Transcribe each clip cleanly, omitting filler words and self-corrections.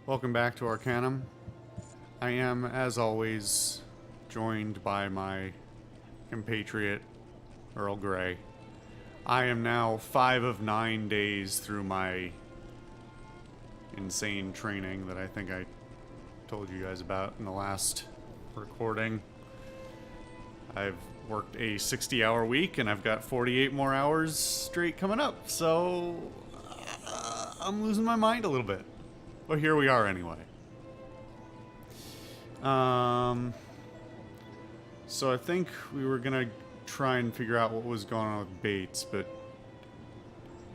Welcome back to Arcanum. I am, as always, joined by my compatriot, Earl Grey. I am now 5 of 9 days through my insane training that I think I told you guys about in the last recording. I've worked a 60-hour week, and I've got 48 more hours straight coming up, so I'm losing my mind a little bit. But here we are anyway. So I think we were gonna try and figure out what was going on with Bates, but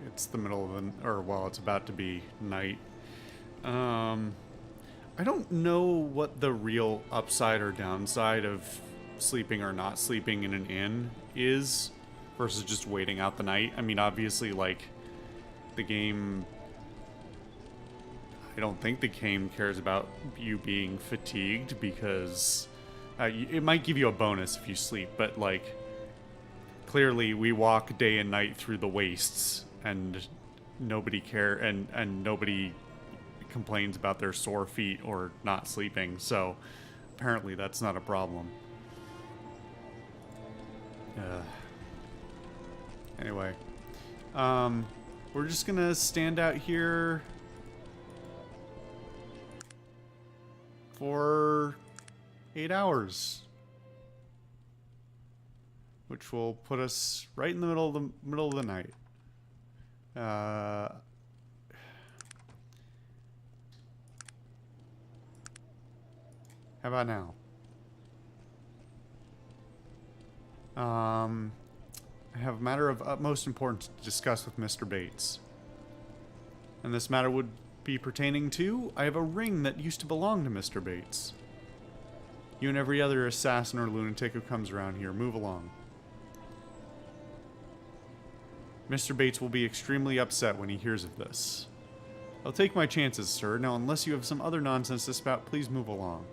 it's the middle of it's about to be night. I don't know what the real upside or downside of sleeping or not sleeping in an inn is versus just waiting out the night. I mean, obviously, like, the game... I don't think the game cares about you being fatigued because it might give you a bonus if you sleep, but, like, clearly we walk day and night through the wastes and nobody nobody complains about their sore feet or not sleeping, so apparently that's not a problem. Anyway, we're just gonna stand out here for 8 hours, which will put us right in the middle of the night. How about now? I have a matter of utmost importance to discuss with Mr. Bates. And this matter would be pertaining to, I have a ring that used to belong to Mr. Bates. You and every other assassin or lunatic who comes around here, move along. Mr. Bates will be extremely upset when he hears of this. I'll take my chances, sir. Now, unless you have some other nonsense to spout, please move along.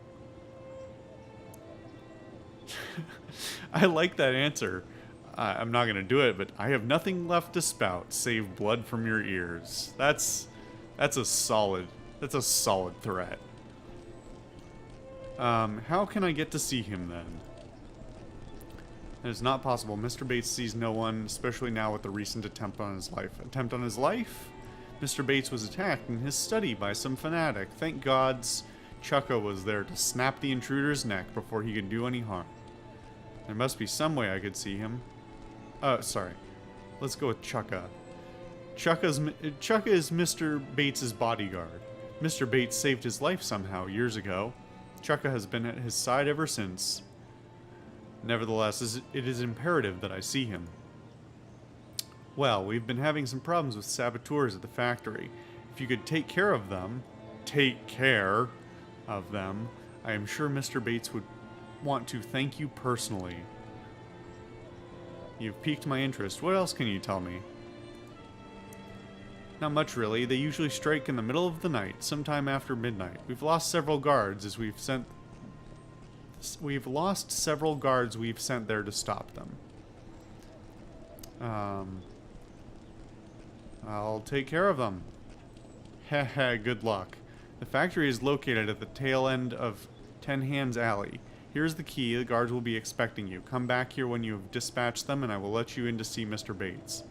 I like that answer. I'm not going to do it, but I have nothing left to spout save blood from your ears. That's a solid threat. How can I get to see him then? It is not possible. Mr. Bates sees no one, especially now with the recent attempt on his life. Attempt on his life? Mr. Bates was attacked in his study by some fanatic. Thank gods Chukka was there to snap the intruder's neck before he could do any harm. There must be some way I could see him. Sorry. Let's go with Chukka. Chukka is Mr. Bates' bodyguard. Mr. Bates saved his life somehow years ago. Chukka has been at his side ever since. Nevertheless, it is imperative that I see him. Well, we've been having some problems with saboteurs at the factory. If you could take care of them, I am sure Mr. Bates would want to thank you personally. You've piqued my interest. What else can you tell me? Not much, really. They usually strike in the middle of the night, sometime after midnight. We've lost several guards we've sent there to stop them. I'll take care of them. Heh, good luck. The factory is located at the tail end of Ten Hands Alley. Here's the key. The guards will be expecting you. Come back here when you have dispatched them, and I will let you in to see Mr. Bates.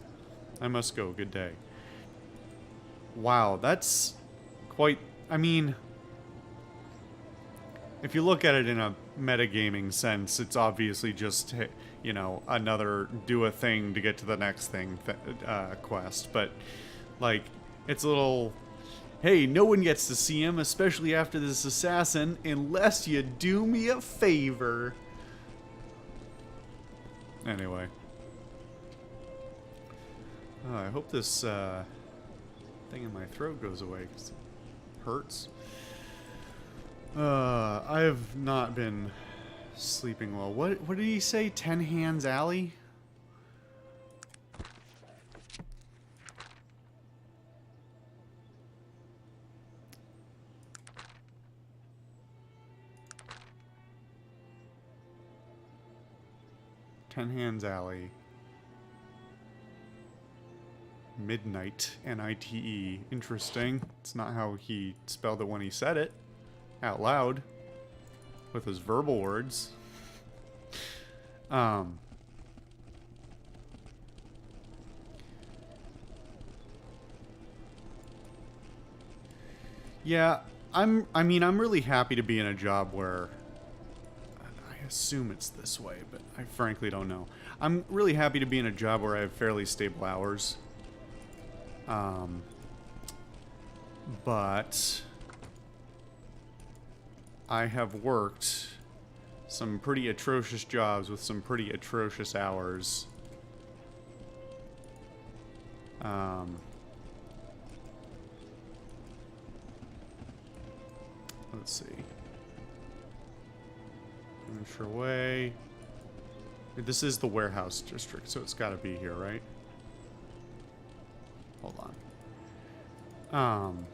I must go. Good day. Wow, that's quite... I mean, if you look at it in a metagaming sense, it's obviously just, you know, another do a thing to get to the next thing quest. But, like, it's a little... Hey, no one gets to see him, especially after this assassin, unless you do me a favor. Anyway. I hope this thing in my throat goes away, because it hurts. I have not been sleeping well. What did he say? Ten Hands Alley? Ten Hands Alley. Midnight, N-I-T-E. Interesting. It's not how he spelled it when he said it out loud with his verbal words. Yeah, I'm really happy to be in a job where, I assume it's this way, but I frankly don't know. I'm really happy to be in a job where I have fairly stable hours. But I have worked some pretty atrocious jobs with some pretty atrocious hours. Let's see. Sure way. This is the warehouse district, so it's got to be here, right? Hold on.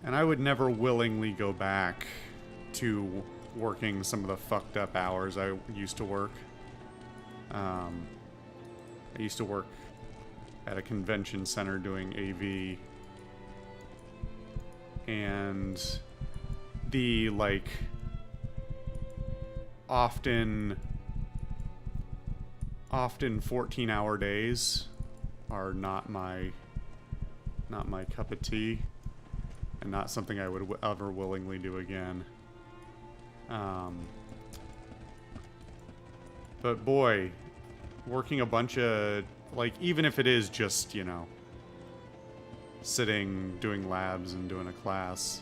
And I would never willingly go back to working some of the fucked up hours I used to work. I used to work at a convention center doing AV. And the, like, often 14-hour days are not my cup of tea, and not something I would ever willingly do again. But boy, working a bunch of, like, even if it is just, you know, sitting, doing labs and doing a class,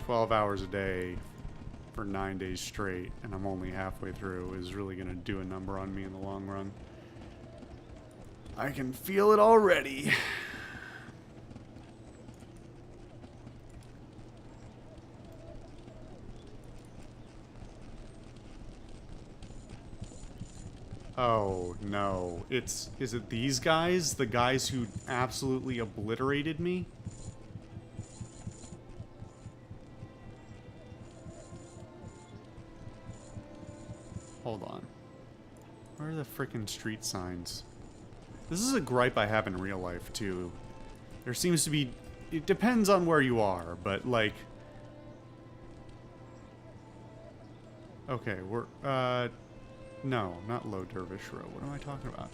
12 hours a day for 9 days straight, and I'm only halfway through, is really gonna do a number on me in the long run. I can feel it already. Oh, no. Is it these guys? The guys who absolutely obliterated me? Hold on. Where are the frickin' street signs? This is a gripe I have in real life, too. There seems to be... It depends on where you are, but, like... Okay, we're, no, not Low Dervish Road. What am I talking about?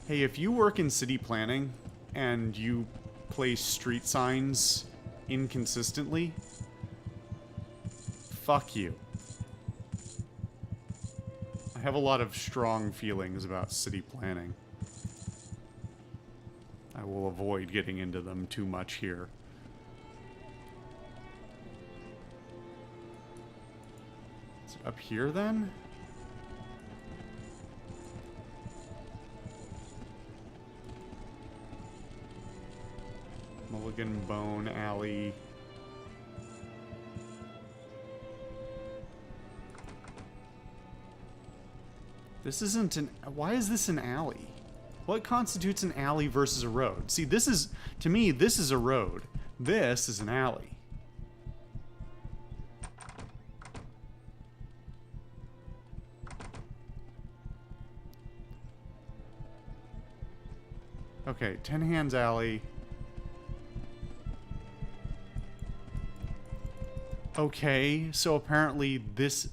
Hey, if you work in city planning and you place street signs inconsistently, fuck you. I have a lot of strong feelings about city planning. I will avoid getting into them too much here. Up here, then? Mulligan Bone Alley. This isn't an... Why is this an alley? What constitutes an alley versus a road? See, this is... To me, this is a road. This is an alley. Okay, Ten Hands Alley. Okay, so apparently this...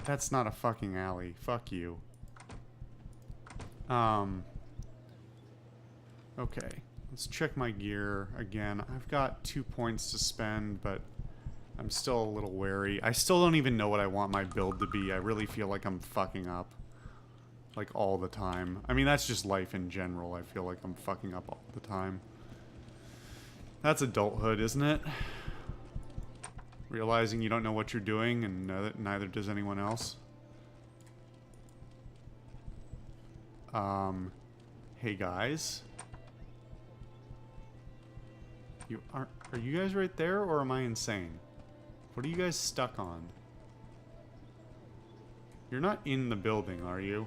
That's not a fucking alley. Fuck you. Okay, let's check my gear again. I've got 2 points to spend, but I'm still a little wary. I still don't even know what I want my build to be. I really feel like I'm fucking up. Like, all the time. I mean, that's just life in general. I feel like I'm fucking up all the time. That's adulthood, isn't it? Realizing you don't know what you're doing, and neither does anyone else. Hey guys. Are you guys right there, or am I insane? What are you guys stuck on? You're not in the building, are you?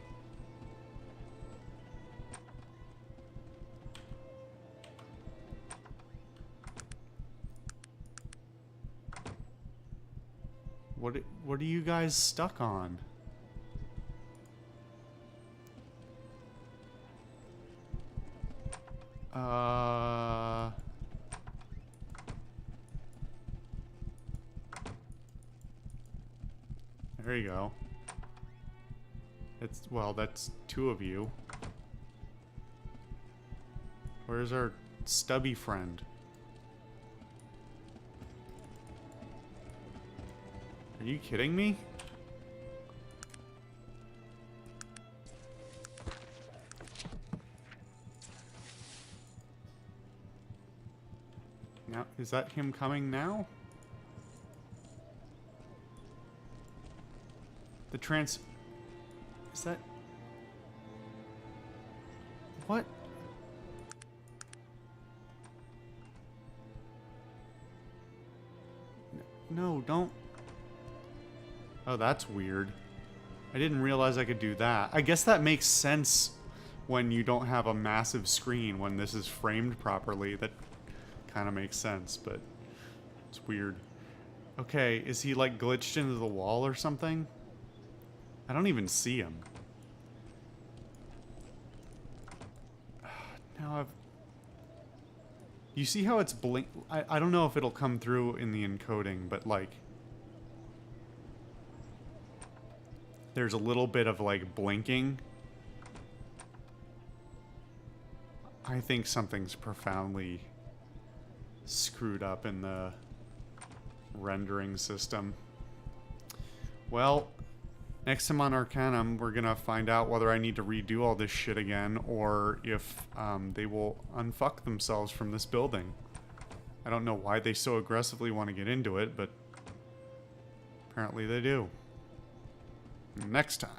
What are you guys stuck on? There you go. It's, well, that's two of you. Where's our stubby friend? Are you kidding me? Now, is that him coming now? Is that... What? No, don't... Oh, that's weird. I didn't realize I could do that. I guess that makes sense when you don't have a massive screen. When this is framed properly, that kind of makes sense, but it's weird. Okay, is he like glitched into the wall or something? I don't even see him. Now I've... You see how it's blink... I don't know if it'll come through in the encoding, but like... There's a little bit of like blinking. I think something's profoundly screwed up in the rendering system. Well, next time on Arcanum, we're gonna find out whether I need to redo all this shit again, or if they will unfuck themselves from this building. I don't know why they so aggressively want to get into it, but apparently they do. Next time.